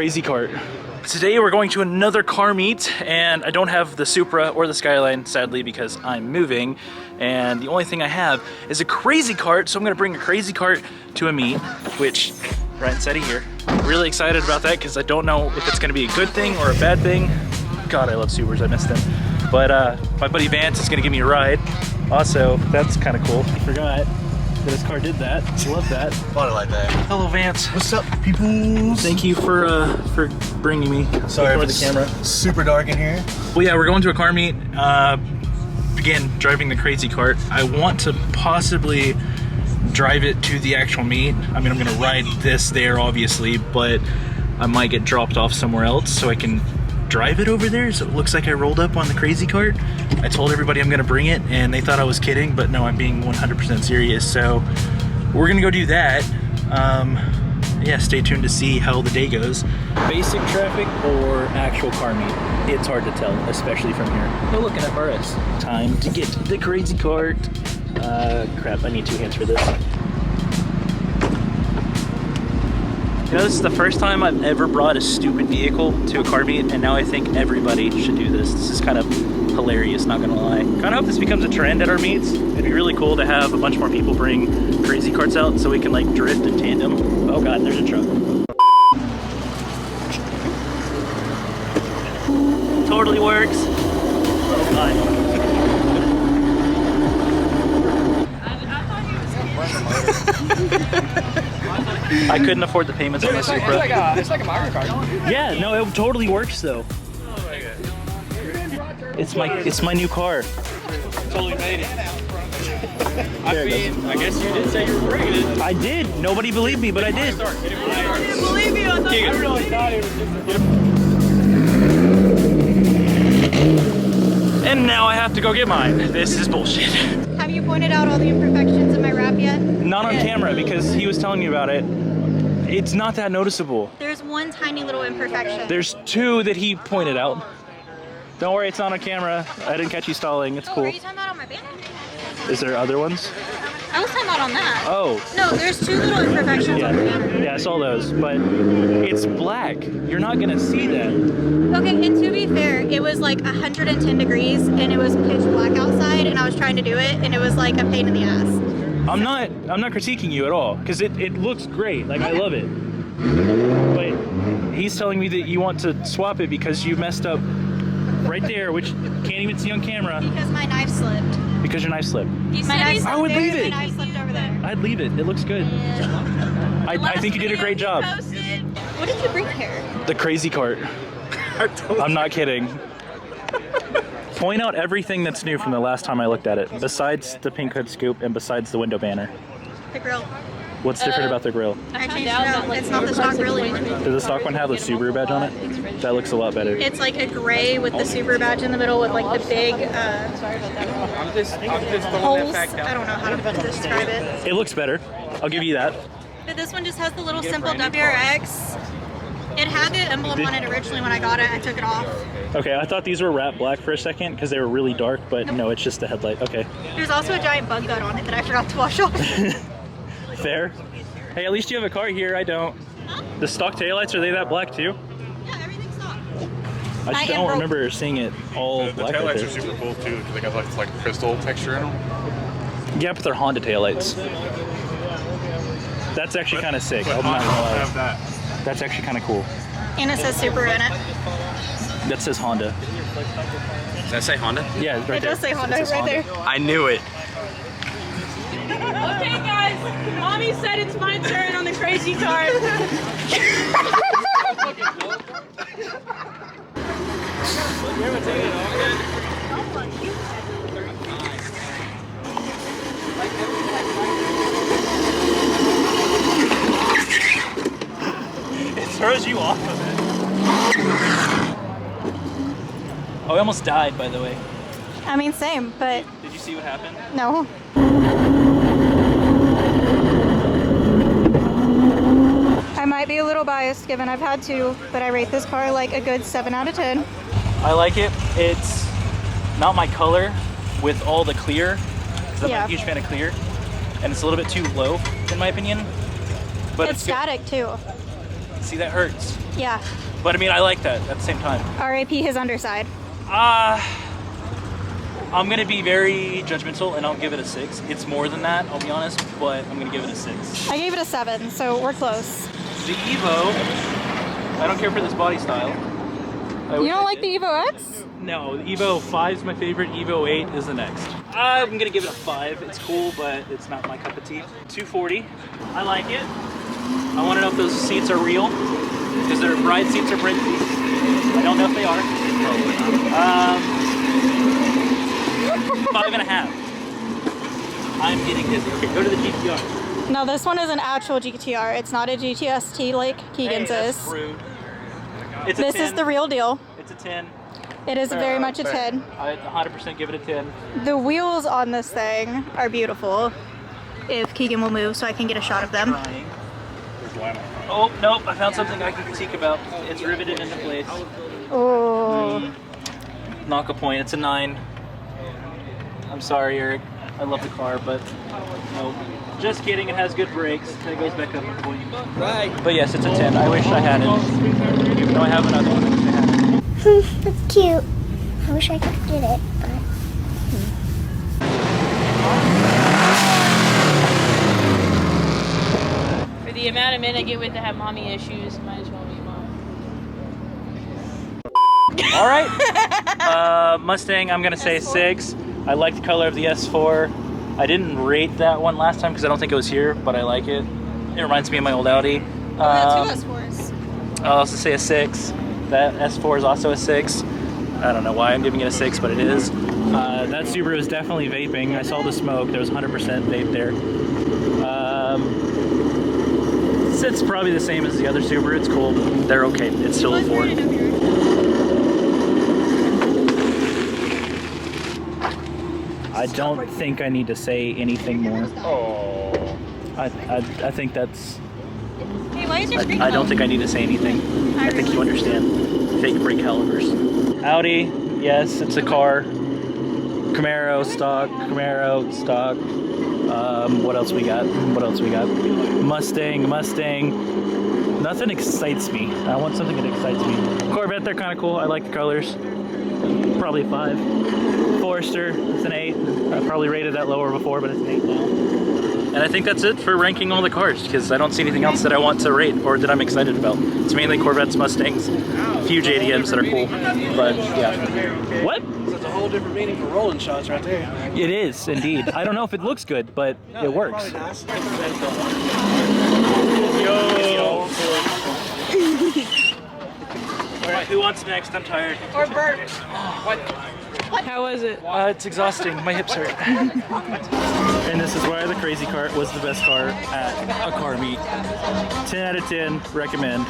crazy cart. Today we're going to another car meet, and I don't have the Supra or the Skyline, sadly, because I'm moving, and the only thing I have is a crazy cart, so I'm gonna bring a crazy cart to a meet, which Ryan said here. I'm really excited about that because I don't know if it's gonna be a good thing or a bad thing. God, I love Supers, I missed them. But my buddy Vance is gonna give me a ride. Also, that's kind of cool. I forgot that his car did that. Love that. Thought it like that. Hello, Vance. What's up, people? Thank you for bringing me. Sorry for the camera. Super dark in here. Well, yeah, we're going to a car meet. Again, driving the crazy cart. I want to possibly drive it to the actual meet. I mean, I'm gonna ride this there, obviously, but I might get dropped off somewhere else so I can drive it over there, so it looks like I rolled up on the crazy cart. I told everybody I'm gonna bring it, and they thought I was kidding, but no, I'm being 100% serious. So we're gonna go do that. Yeah, stay tuned to see how the day goes. Basic traffic or actual car meet? It's hard to tell, especially from here. Oh, look, an FRS. Time to get the crazy cart. Crap, I need 2 hands for this. You know, this is the first time I've ever brought a stupid vehicle to a car meet, and now I think everybody should do this. This is kind of hilarious, not gonna lie. Kinda hope this becomes a trend at our meets. It'd be really cool to have a bunch more people bring crazy carts out so we can like drift in tandem. Oh God, there's a truck. Totally works. Oh God. I couldn't afford the payments on the Supra. It's like a Mario Kart. Yeah, no, it totally works though. It's my new car. Totally made it. I mean, I guess you did say you were bringing it. I did. Nobody believed me, but I did. I didn't believe you. I really thought it was just. And now I have to go get mine. This is bullshit. Have you pointed out all the imperfections in my wrap yet? Not on camera because he was telling me about it. It's not that noticeable. There's one tiny little imperfection. There's 2 that he pointed out. Don't worry, it's not on camera. I didn't catch you stalling. It's Oh, cool. are you talking about on my band? Is there other ones? I was talking about on that. Oh. No, there's 2 little imperfections on the band. Yeah, I saw those, but it's black. You're not gonna see that. Okay, and to be fair, it was like 110 degrees and it was pitch black outside and I was trying to do it and it was like a pain in the ass. I'm not critiquing you at all, because it looks great. Like, I love it. But he's telling me that you want to swap it because you messed up right there, which can't even see on camera. Because my knife slipped. Because your knife slipped. My knife I would slipped leave there, it. My knife slipped over there. I'd leave it. It looks good. I think you did a great job. What did you bring here? The crazy cart. I'm not kidding. Point out everything that's new from the last time I looked at it, besides the pink hood scoop and besides the window banner. The grill. What's different about the grill? I changed it out. It's not the stock grill anymore. Does the stock one have the Subaru badge on it? That looks a lot better. It's like a gray with the Subaru badge in the middle with like the big I'm just holes. I don't know how to describe it. It looks better. I'll give you that. But this one just has the little simple WRX. It had the emblem on it originally when I got it. I took it off. Okay, I thought these were wrapped black for a second because they were really dark, but no, it's just a headlight. Okay. There's also a giant bug gut on it that I forgot to wash off. Fair. Hey, at least you have a car here. I don't. Huh? The stock taillights, are they that black too? Yeah, everything's stock. I just don't remember seeing it all The black right taillights there. are super cool too because they got like crystal texture in them. Yeah, but they're Honda taillights. That's actually kind of sick. But I'm not Honda gonna don't lie. have that. That's actually kind of cool. And it says Subaru in it. That says Honda. Does that say Honda? Yeah, right It does there. say Honda says right there. I knew it. Okay, guys, Mommy said it's my turn on the crazy cart. It throws you off of it. Oh, I almost died, by the way. I mean, same, but Did you see what happened? no. I might be a little biased given I've had 2, but I rate this car like a good 7 out of 10. I like it. It's not my color with all the clear, 'cause I'm Yeah. a huge fan of clear, and it's a little bit too low in my opinion. But It's good. static too. See, that hurts. Yeah. But I mean, I like that at the same time. RAP his underside. I'm gonna be very judgmental and I'll give it a 6. It's more than that, I'll be honest, but I'm gonna give it a 6. I gave it a 7, so we're close. The Evo, I don't care for this body style. You don't like the Evo X? No, the Evo 5 is my favorite, Evo 8 is the next. I'm gonna give it a 5. It's cool, but it's not my cup of tea. 240, I like it. I wanna know if those seats are real, because their bride seats are bride seats. I don't know if they are. 5.5. I'm getting dizzy. Okay, go to the GTR. No, this one is an actual GTR. It's not a GTST like Keegan's That's is. rude. It's a This 10. is the real deal. It's a 10. It is very much a 10. I'd 100% give it a 10. The wheels on this thing are beautiful. If Keegan will move so I can get a shot of them. Oh, nope, I found something I can critique about. It's riveted into place. Oh. Knock a point, it's a 9. I'm sorry, Eric. I love the car, but no. Just kidding, it has good brakes. Then it goes back up a point. Right. But yes, it's a 10. I wish I had it. Even though I have another one, I wish I had it. That's cute. I wish I could get it, but... For the amount of men I get with that have mommy issues, might as well be mom. All right. Mustang, I'm gonna say 6. I like the color of the S4. I didn't rate that one last time because I don't think it was here, but I like it. It reminds me of my old Audi. Two S4s. I'll also say a 6. That S4 is also a 6. I don't know why I'm giving it a 6, but it is. That Subaru is definitely vaping. I saw the smoke. There was 100% vape there. It's probably the same as the other Subaru. It's cool. They're okay. It's still a 4. I don't think I need to say anything more. Oh. I think that's... Hey, why is your screen I don't think I need to say anything. I think you understand. Fake brake calipers. Audi, yes, it's a car. Camaro, stock. Camaro, stock. What else we got? What else we got? Mustang. Nothing excites me. I want something that excites me. Corvette, they're kind of cool. I like the colors. Probably a 5. Forester, it's an 8. I probably rated that lower before, but it's an 8 now. And I think that's it for ranking all the cars, because I don't see anything else that I want to rate or that I'm excited about. It's mainly Corvettes, Mustangs, a few JDMs that are cool, but yeah. What? That's a whole different meaning for rolling shots right there. It is, indeed. I don't know if it looks good, but it works. Yo! Alright, who wants next? I'm tired. Or Bert. What? How was it? It's exhausting. My hips hurt. And this is why the Crazy Cart was the best car at a car meet. 10 out of 10. Recommend.